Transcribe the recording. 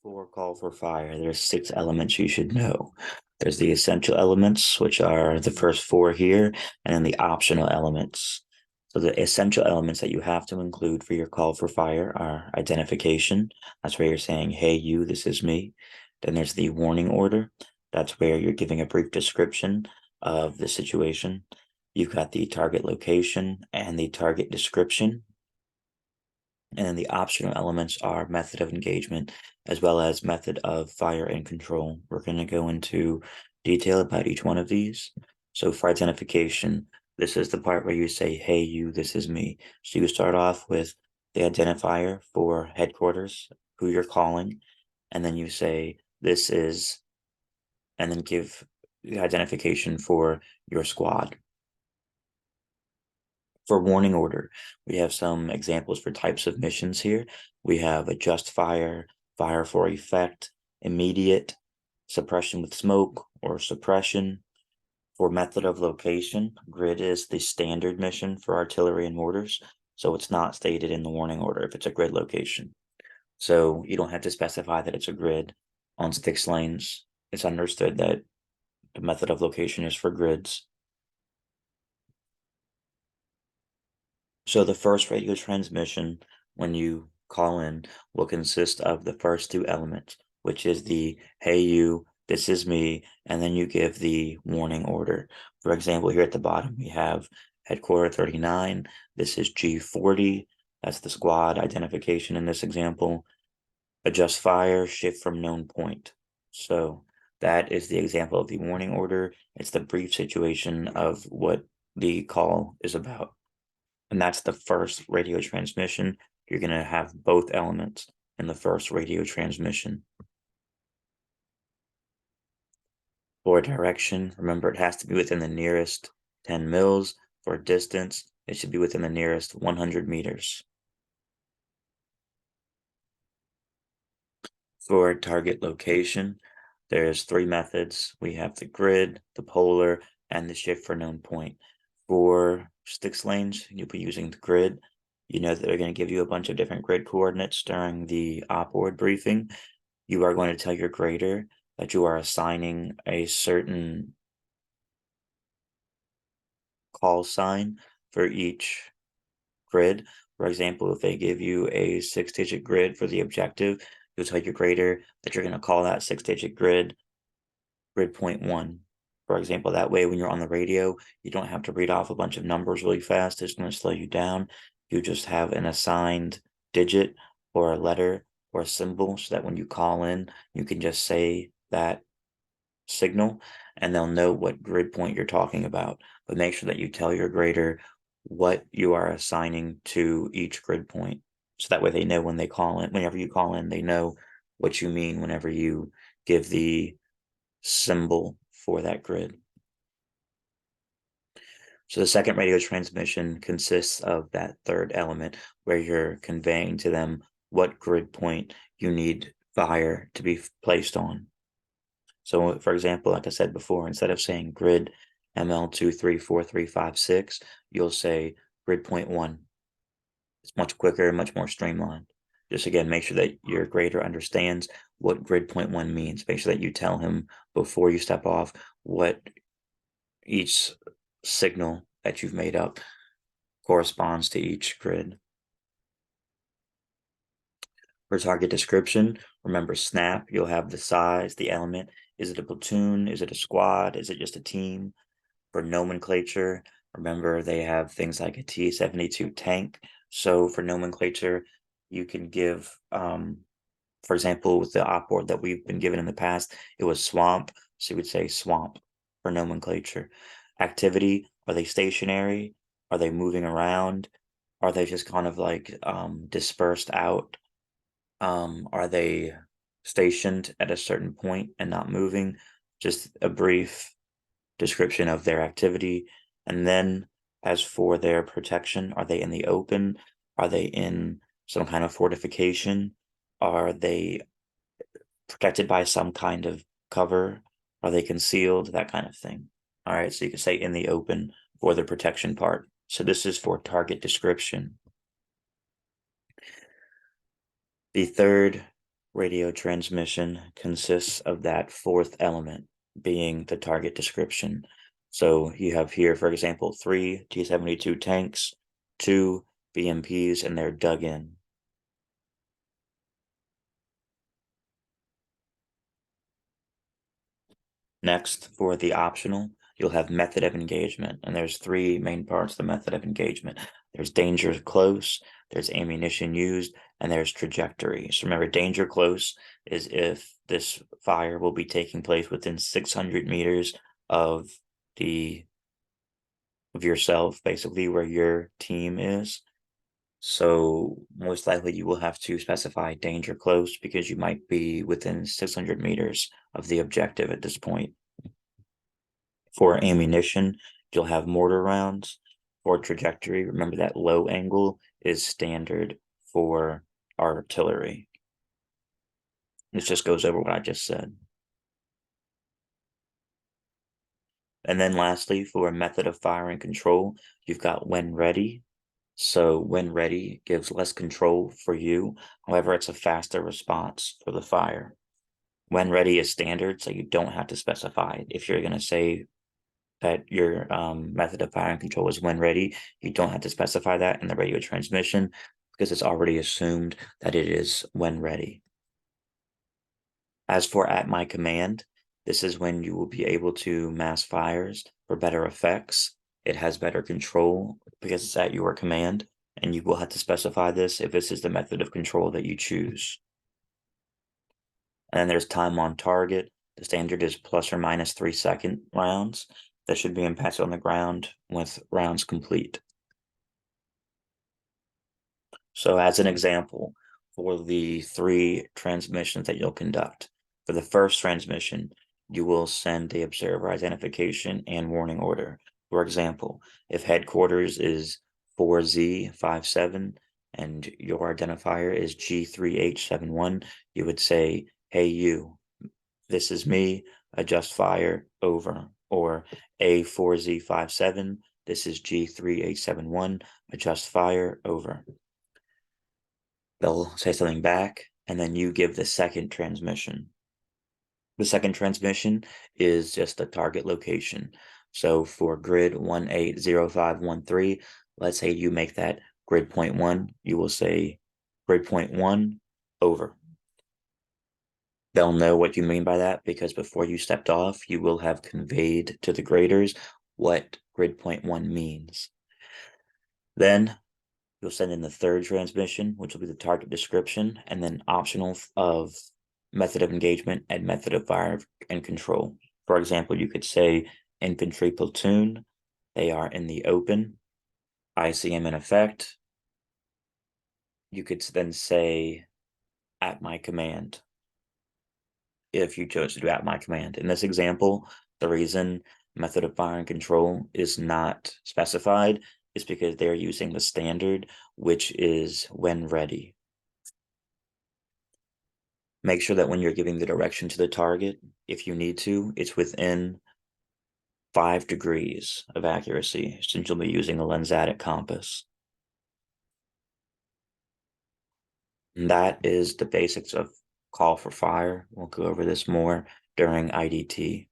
For call for fire, there's 6 elements you should know. There's the essential elements, which are the first 4 here, and then the optional elements. So the essential elements that you have to include for your call for fire are identification. That's where you're saying, hey, you, this is me. Then there's the warning order. That's where you're giving a brief description of the situation. You've got the target location and the target description. And then the optional elements are method of engagement as well as method of fire and control. We're going to go into detail about each one of these. So for identification, this is the part where you say, hey, you, this is me. So you start off with the identifier for headquarters, who you're calling, and then you say, this is, and then give the identification for your squad. For warning order, we have some examples for types of missions here. We have adjust fire, fire for effect, immediate, suppression with smoke, or suppression. For method of location, grid is the standard mission for artillery and mortars, so it's not stated in the warning order if it's a grid location. So you don't have to specify that it's a grid. On Styx lanes, it's understood that the method of location is for grids. So the first radio transmission, when you call in, will consist of the first 2 elements, which is the hey you, this is me, and then you give the warning order. For example, here at the bottom, we have headquarter 39. This is G40. That's the squad identification in this example. Adjust fire, shift from known point. So that is the example of the warning order. It's the brief situation of what the call is about. And that's the first radio transmission. You're going to have both elements in the first radio transmission. For direction, remember it has to be within the nearest 10 mils. For distance, it should be within the nearest 100 meters. For target location, there's 3 methods. We have the grid, the polar, and the shift for known point. For Styx lanes, you'll be using the grid. You know that they're going to give you a bunch of different grid coordinates during the op-ord briefing. You are going to tell your grader that you are assigning a certain call sign for each grid. For example, if they give you a 6-digit grid for the objective, you'll tell your grader that you're going to call that 6-digit grid point 1. For example, that way when you're on the radio, you don't have to read off a bunch of numbers really fast. It's going to slow you down. You just have an assigned digit or a letter or a symbol so that when you call in, you can just say that signal and they'll know what grid point you're talking about. But make sure that you tell your grader what you are assigning to each grid point. So that way they know when they call in, whenever you call in, they know what you mean whenever you give the symbol for that grid. So the second radio transmission consists of that third element where you're conveying to them what grid point you need fire to be placed on. So for example, like I said before, instead of saying grid ML234356, you'll say grid point 1. It's much quicker, much more streamlined. Just again, make sure that your grader understands what grid point 1 means. Make sure that you tell him before you step off what each signal that you've made up corresponds to each grid. For target description, remember snap, you'll have the size, the element. Is it a platoon? Is it a squad? Is it just a team? For nomenclature, remember they have things like a T-72 tank. So for nomenclature, you can give, for example, with the op-ord that we've been given in the past, it was swamp. So you would say swamp for nomenclature. Activity, are they stationary? Are they moving around? Are they just kind of like dispersed out? Are they stationed at a certain point and not moving? Just a brief description of their activity. And then as for their protection, are they in the open? Are they in some kind of fortification? Are they protected by some kind of cover? Are they concealed? That kind of thing. All right, so you can say in the open for the protection part. So this is for target description. The third Radio transmission consists of that fourth element being the target description. So you have here, for example, 3 T-72 tanks, 2 BMPs, and they're dug in. Next, for the optional, you'll have method of engagement, and there's 3 main parts of the method of engagement. There's danger close, there's ammunition used, and there's trajectory. So remember, danger close is if this fire will be taking place within 600 meters of yourself, basically where your team is. So most likely you will have to specify danger close because you might be within 600 meters of the objective at this point. For ammunition, you'll have mortar rounds. For trajectory, remember that low angle is standard for artillery. This just goes over what I just said. And then lastly, for a method of fire and control, you've got when ready. So when ready gives less control for you. However, it's a faster response for the fire. When ready is standard, so you don't have to specify it. If you're going to say that your method of fire and control is when ready, you don't have to specify that in the radio transmission because it's already assumed that it is when ready. As for at my command, this is when you will be able to mass fires for better effects. It has better control because it's at your command, and you will have to specify this if this is the method of control that you choose. And then there's time on target. The standard is plus or minus 3-second rounds that should be impacted on the ground with rounds complete. So as an example, for the 3 transmissions that you'll conduct, for the first transmission, you will send the observer identification and warning order. For example, if headquarters is 4Z57 and your identifier is G3H71, you would say, hey, you, this is me, adjust fire, over. Or A4Z57, this is G3H71, adjust fire, over. They'll say something back, and then you give the second transmission. The second transmission is just the target location. So for grid 180513, let's say you make that grid point 1, you will say grid point 1, over. They'll know what you mean by that because before you stepped off, you will have conveyed to the graders what grid point 1 means. Then you'll send in the third transmission, which will be the target description, and then optional of method of engagement and method of fire and control. For example, you could say infantry platoon, they are in the open, ICM in effect. You could then say at my command if you chose to do at my command. In this example, the reason method of fire and control is not specified is because they're using the standard, which is when ready. Make sure that when you're giving the direction to the target, if you need to, it's within 5 degrees of accuracy, since you'll be using a lensatic compass. And that is the basics of call for fire. We'll go over this more during IDT.